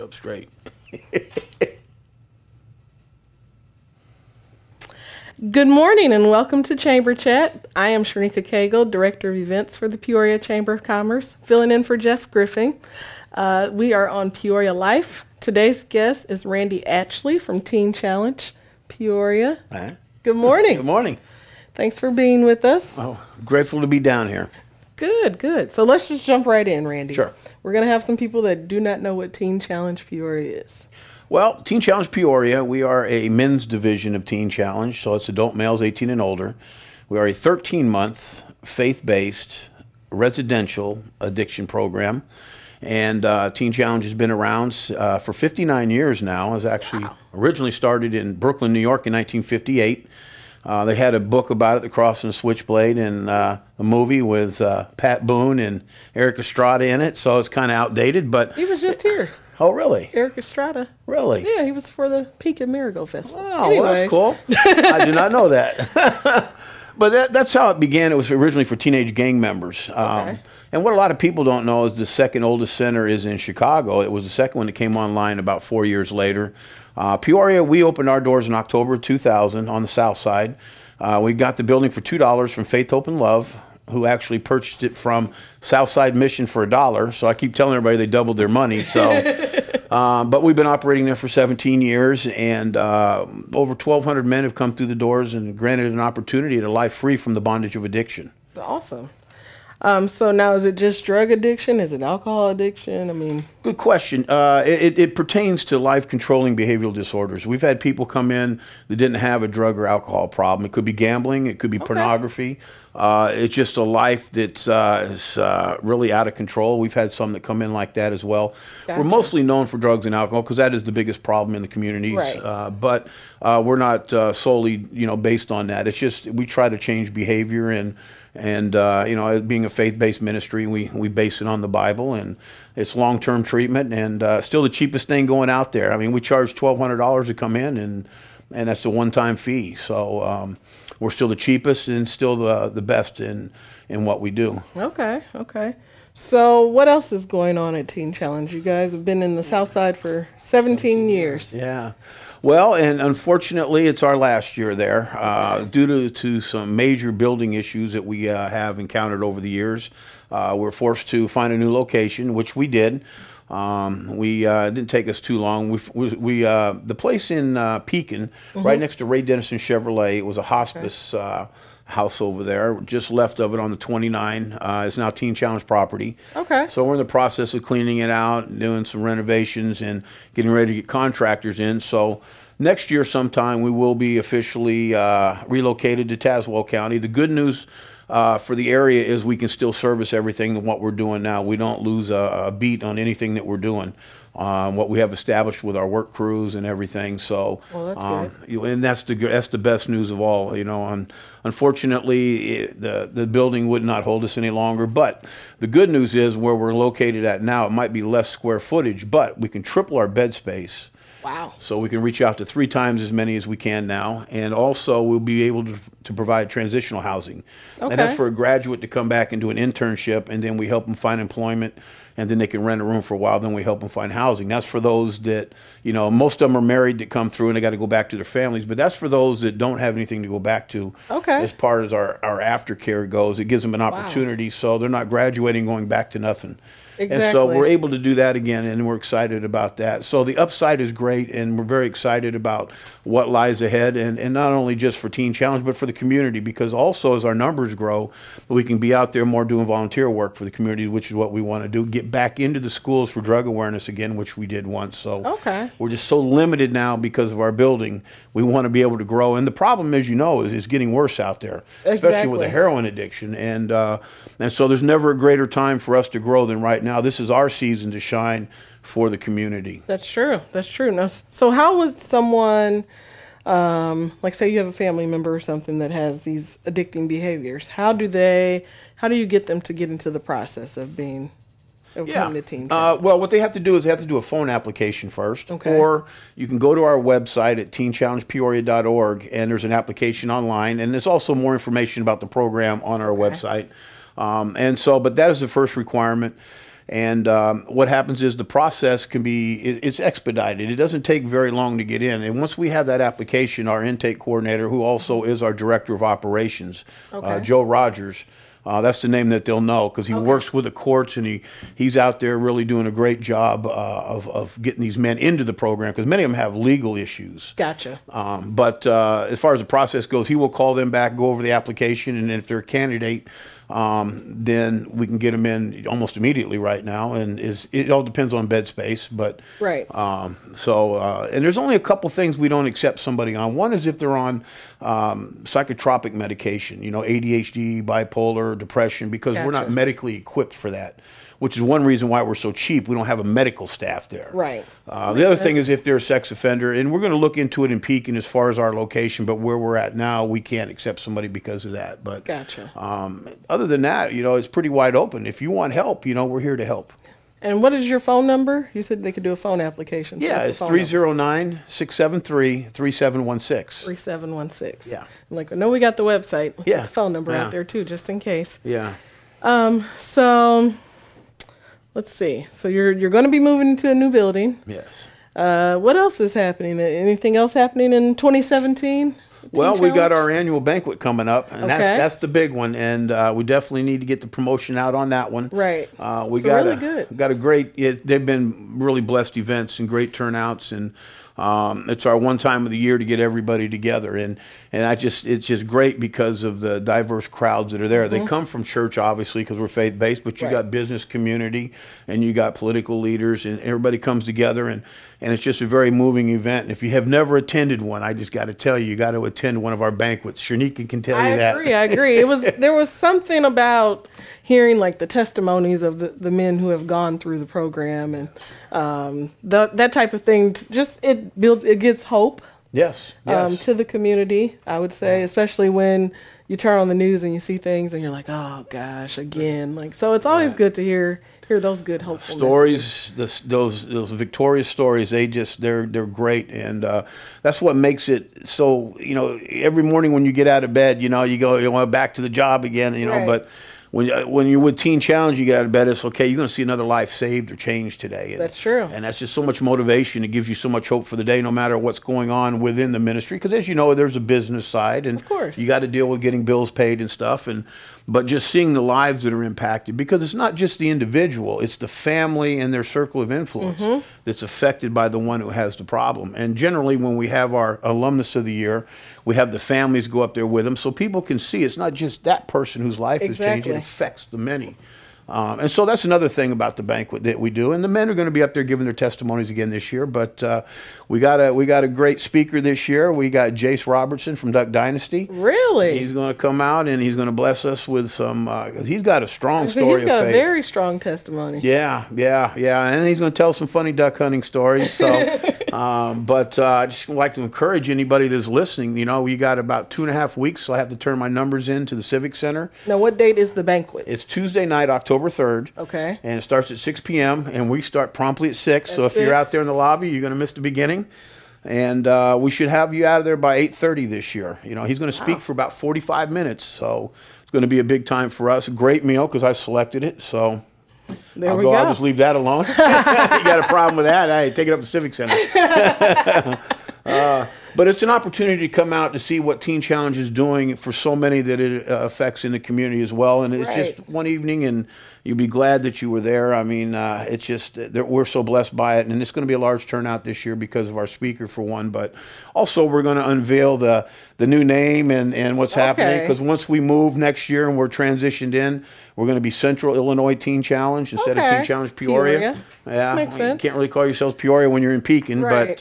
Up straight. Good morning and welcome to Chamber Chat. I am Sherneka Director of Events for the Peoria Chamber of Commerce, filling in for Jeff Griffin. We are on Peoria Life. Today's guest is Randy Atchley from Teen Challenge Peoria. Hi. Good morning. Good morning. Thanks for being with us. Oh, grateful to be down here. Good, good. So let's just jump right in, Randy. Sure. We're going to have some people that do not know what Teen Challenge Peoria is. Well, Teen Challenge Peoria, we are a men's division of Teen Challenge, so it's adult males 18 and older. We are a 13-month faith-based residential addiction program, and Teen Challenge has been around for 59 years now. It was actually originally started in Brooklyn, New York in 1958. They had a book about it, The Cross and the Switchblade, and a movie with Pat Boone and Eric Estrada in it, so it's kind of outdated. But he was just here. Oh, really? Eric Estrada. Really? Yeah, he was for the Peak and Marigold Festival. Oh, well, that's cool. I did not know that. But that's how it began. It was originally for teenage gang members. Okay. And what a lot of people don't know is the second oldest center is in Chicago. It was the second one that came online about 4 years later. Peoria, we opened our doors in October 2000 on the south side. We got the building for $2 from Faith, Hope, and Love, who actually purchased it from Southside Mission for $1. So I keep telling everybody they doubled their money. So, but we've been operating there for 17 years, and over 1,200 men have come through the doors and granted an opportunity at a life free from the bondage of addiction. Awesome. So now, is it just drug addiction? Is it alcohol addiction? I mean, good question. It pertains to life-controlling behavioral disorders. We've had people come in that didn't have a drug or alcohol problem. It could be gambling. It could be pornography. It's just a life that's is really out of control. We've had some that come in like that as well. Gotcha. We're mostly known for drugs and alcohol because that is the biggest problem in the communities. Right. But we're not solely, based on that. It's just we try to change behavior and being a faith-based ministry, we base it on the Bible, and it's long-term treatment, and still the cheapest thing going out there. I mean, we charge $1,200 to come in, and that's a one-time fee. So we're still the cheapest and still the best in what we do. Okay, okay. So what else is going on at Teen Challenge? You guys have been in the South Side for 17 years. Yeah. Well, and unfortunately, it's our last year there. Due to some major building issues that we have encountered over the years. We're forced to find a new location, which we did. It didn't take us too long. The place in Pekin, right next to Ray Dennison Chevrolet, it was a hospice house over there. Just left of it on the 29. It's now Teen Challenge property. Okay. So we're in the process of cleaning it out, doing some renovations, and getting ready to get contractors in. So next year sometime we will be officially relocated to Tazewell County. The good news for the area is we can still service everything and what we're doing now. We don't lose a beat on anything that we're doing. What we have established with our work crews and everything. So, well, that's good. And that's the best news of all. Unfortunately, the building would not hold us any longer. But the good news is where we're located at now, it might be less square footage, but we can triple our bed space. Wow. So we can reach out to 3 times as many as we can now. And also we'll be able to provide transitional housing. Okay. And that's for a graduate to come back and do an internship, and then we help them find employment, and then they can rent a room for a while. Then we help them find housing. That's for those that, most of them are married that come through and they got to go back to their families. But that's for those that don't have anything to go back to. Okay. As far as our aftercare goes, it gives them an opportunity. Wow. So they're not graduating, going back to nothing. Exactly. And so we're able to do that again, and we're excited about that. So the upside is great, and we're very excited about what lies ahead, and not only just for Teen Challenge, but for the community, because also as our numbers grow, we can be out there more doing volunteer work for the community, which is what we want to do, get back into the schools for drug awareness again, which we did once. So we're just so limited now because of our building. We want to be able to grow, and the problem, as you know, is getting worse out there, especially with the heroin addiction. And so there's never a greater time for us to grow than right now. This is our season to shine for the community. That's true. That's true. Now, so how would someone, like say you have a family member or something that has these addicting behaviors, how do you get them to get into the process of coming to Teen Challenge? Well, what they have to do is they have to do a phone application first. Okay. Or you can go to our website at teenchallengepeoria.org, and there's an application online, and there's also more information about the program on our website. But that is the first requirement. And what happens is the process can be, it's expedited. It doesn't take very long to get in. And once we have that application, our intake coordinator, who also is our director of operations, Joe Rogers, that's the name that they'll know, because he works with the courts, and he's out there really doing a great job of getting these men into the program, because many of them have legal issues. Gotcha. But as far as the process goes, he will call them back, go over the application, and if they're a candidate, then we can get them in almost immediately right now. And it all depends on bed space, but right. And there's only a couple things we don't accept somebody on. One is if they're on psychotropic medication, you know, ADHD, bipolar, depression, because we're not medically equipped for that, which is one reason why we're so cheap. We don't have a medical staff there. Right. The other thing is if they're a sex offender, and we're going to look into it in Pekin as far as our location, but where we're at now, we can't accept somebody because of that. But gotcha. Other than that, you know, it's pretty wide open. If you want help, you know, we're here to help. And what is your phone number? You said they could do a phone application. So yeah, it's 309-673-3716. 3716. Yeah. Like, I know we got the website. Let's put the phone number out there too, just in case. Yeah. So let's see. So you're going to be moving into a new building. Yes. What else is happening? Anything else happening in 2017? Well, we got our annual banquet coming up, and that's the big one, and we definitely need to get the promotion out on that one. Right. We got a great. They've been really blessed events and great turnouts, and it's our one time of the year to get everybody together, and it's just great because of the diverse crowds that are there. They come from church, obviously, because we're faith based, but you got business community, and you got political leaders, and everybody comes together, and it's just a very moving event. And if you have never attended one, I just got to tell you, you got to attend one of our banquets. Sherneka can tell you that. I agree. There was something about hearing like the testimonies of the men who have gone through the program, and that type of thing. It gives hope. Yes. To the community, I would say, especially when you turn on the news and you see things and you're like, oh gosh, again. Like, so it's always good to hear those good hopeful stories, those victorious stories. They're great, and that's what makes it so. You know, every morning when you get out of bed, you know, you want back to the job again. You know, but when you're with Teen Challenge, you get out of bed, it's okay. You're going to see another life saved or changed today. And that's true. And that's just so much motivation. It gives you so much hope for the day, no matter what's going on within the ministry. Because as you know, there's a business side, and of course, you got to deal with getting bills paid and stuff. But just seeing the lives that are impacted, because it's not just the individual, it's the family and their circle of influence that's affected by the one who has the problem. And generally, when we have our alumnus of the year, we have the families go up there with them, so people can see it's not just that person whose life is changing, it affects the many. And so that's another thing about the banquet that we do. And the men are going to be up there giving their testimonies again this year. But we got a great speaker this year. We got Jace Robertson from Duck Dynasty. Really? He's going to come out and he's going to bless us with some. Because he's got a strong story of faith. He's got a very strong testimony. Yeah. And he's going to tell some funny duck hunting stories. So, but I just like to encourage anybody that's listening. You know, we got about 2.5 weeks, so I have to turn my numbers in to the Civic Center. Now, what date is the banquet? It's Tuesday night, October 3rd. Okay. And it starts at 6 p.m. and we start promptly at 6. So if you're out there in the lobby, you're going to miss the beginning. And we should have you out of there by 8:30 this year. You know, he's going to speak for about 45 minutes. So it's going to be a big time for us. A great meal because I selected it. So I'll just leave that alone. You got a problem with that? Hey, take it up to the Civic Center. But it's an opportunity to come out to see what Teen Challenge is doing for so many that it affects in the community as well. And it's just one evening, and you'll be glad that you were there. I mean, it's just we're so blessed by it. And it's going to be a large turnout this year because of our speaker, for one. But also we're going to unveil the new name and what's happening. Because once we move next year and we're transitioned in, we're going to be Central Illinois Teen Challenge instead of Teen Challenge Peoria. Yeah, makes sense. You can't really call yourselves Peoria when you're in Pekin, but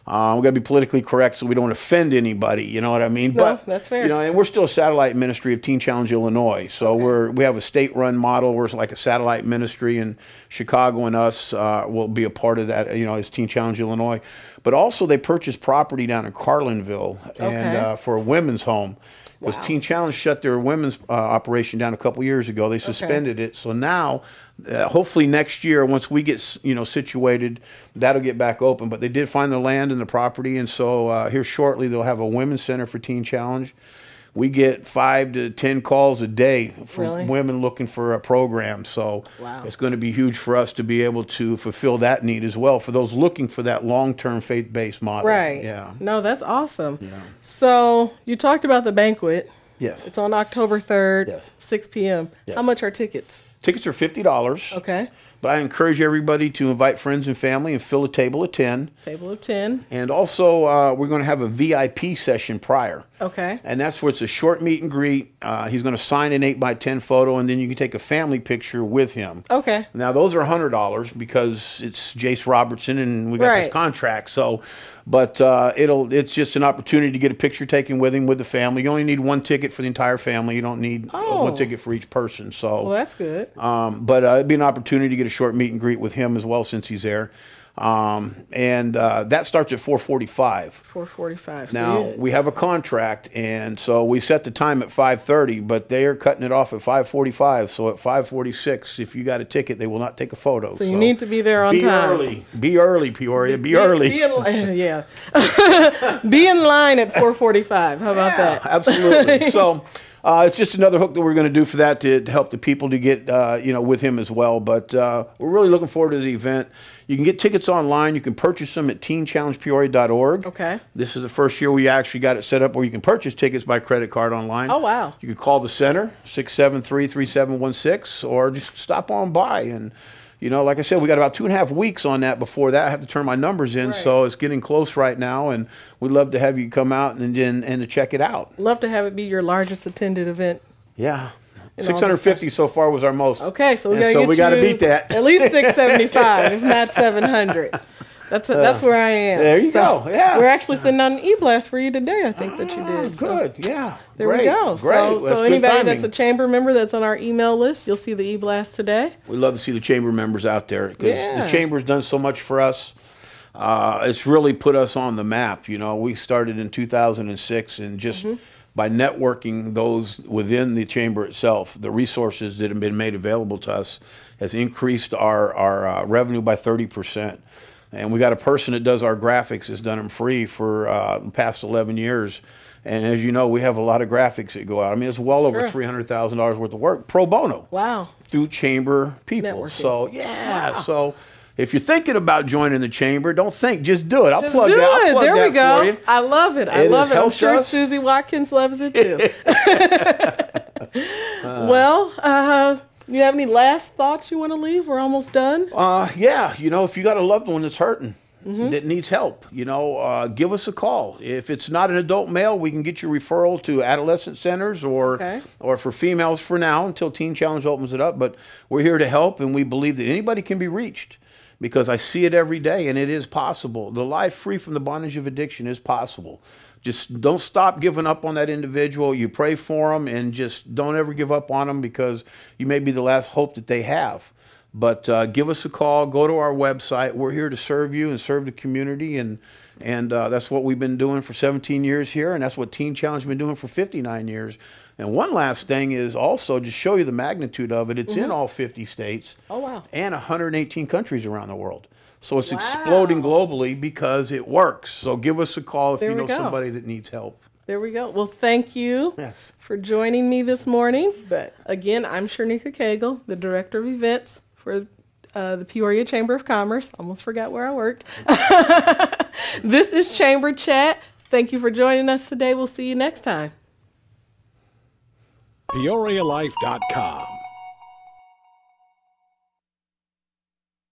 we've got to be politically correct so we don't offend anybody. You know what I mean? No, that's fair. You know, and we're still a satellite ministry of Teen Challenge Illinois. So we have a state-run model. We're like a satellite ministry, and Chicago and us will be a part of that. You know, as Teen Challenge Illinois. But also, they purchased property down in Carlinville and for a women's home. Because Teen Challenge shut their women's operation down a couple years ago. They suspended it. So now, hopefully next year, once we get situated, that'll get back open. But they did find the land and the property, and so here shortly they'll have a women's center for Teen Challenge. we get 5 to 10 calls a day from Really? women looking for a program. So Wow. it's going to be huge for us to be able to fulfill that need as well for those looking for that long-term faith-based model. Right. Yeah. No, that's awesome. Yeah. So you talked about the banquet. Yes. It's on October 3rd, Yes. 6 p.m. Yes. How much are tickets? Tickets are $50. Okay. But I encourage everybody to invite friends and family and fill a table of 10. Table of 10. And also, we're going to have a VIP session prior. Okay. And that's where it's a short meet and greet. He's going to sign an 8x10 photo, and then you can take a family picture with him. Okay. Now, those are $100 because it's Jace Robertson, and we got Right. this contract. So, but it's just an opportunity to get a picture taken with him, with the family. You only need one ticket for the entire family. You don't need one ticket for each person. So, Well, that's good. but it'd be an opportunity to get a short meet and greet with him as well, since he's there. And that starts at 4:45. 4:45. Now, we have a contract, and so we set the time at 5:30, but they are cutting it off at 5:45. So at 5:46, if you got a ticket, they will not take a photo. So you need to be there on be time. early. Be early, Peoria. Be early. Be in, yeah. Be in line at 4:45. How about Yeah, that? absolutely. So it's just another hook that we're going to do for that to help the people to get with him as well. But we're really looking forward to the event. You can get tickets online. You can purchase them at teenchallengepeoria.org. Okay. This is the first year we actually got it set up where you can purchase tickets by credit card online. Oh, wow. You can call the center, 673-3716, or just stop on by. And, like I said, we got about 2.5 weeks on that before that. I have to turn my numbers in, Right. so it's getting close right now. And we'd love to have you come out and to check it out. Love to have it be your largest attended event. Yeah. And all this 650 so far was our most. Okay, so we And gotta so get we got to you beat that. At least 675, if not 700. That's where I am. There you go. Yeah. We're actually sending out an e-blast for you today. I think that you did. So Good. Yeah. there Great. we go. Great. So, That's good anybody timing. that's a chamber member that's on our email list, you'll see the e-blast today. We love to see the chamber members out there because Yeah. the chamber's done so much for us. It's really put us on the map. We started in 2006, and just by networking those within the chamber itself, the resources that have been made available to us has increased our revenue by 30%. And we got a person that does our graphics, has done them free for the past 11 years. And as you know, we have a lot of graphics that go out. I mean, it's well over $300,000 worth of work pro bono. Wow. Through chamber people. Networking. So, yeah. Wow. So, if you're thinking about joining the chamber, don't think, just do it. I'll Just plug do that. I'll it. plug There that we go. for you. I love it. I It love has it. I'm helped sure us. Susie Watkins loves it too. Well, you have any last thoughts you want to leave? We're almost done. Yeah, if you got a loved one that's hurting, that needs help, give us a call. If it's not an adult male, we can get you referral to adolescent centers or for females for now until Teen Challenge opens it up. But we're here to help, and we believe that anybody can be reached because I see it every day, and it is possible. The life free from the bondage of addiction is possible. Just don't stop giving up on that individual. You pray for them, and just don't ever give up on them because you may be the last hope that they have. But give us a call. Go to our website. We're here to serve you and serve the community, and that's what we've been doing for 17 years here, and that's what Teen Challenge has been doing for 59 years. And one last thing is also just show you the magnitude of it. It's in all 50 states. Oh, wow. And 118 countries around the world. So it's exploding globally because it works. So give us a call if you know somebody that needs help. There we go. Well, thank you for joining me this morning. Again, I'm Sherneka Cagle, the Director of Events for the Peoria Chamber of Commerce. Almost forgot where I worked. This is Chamber Chat. Thank you for joining us today. We'll see you next time. PeoriaLife.com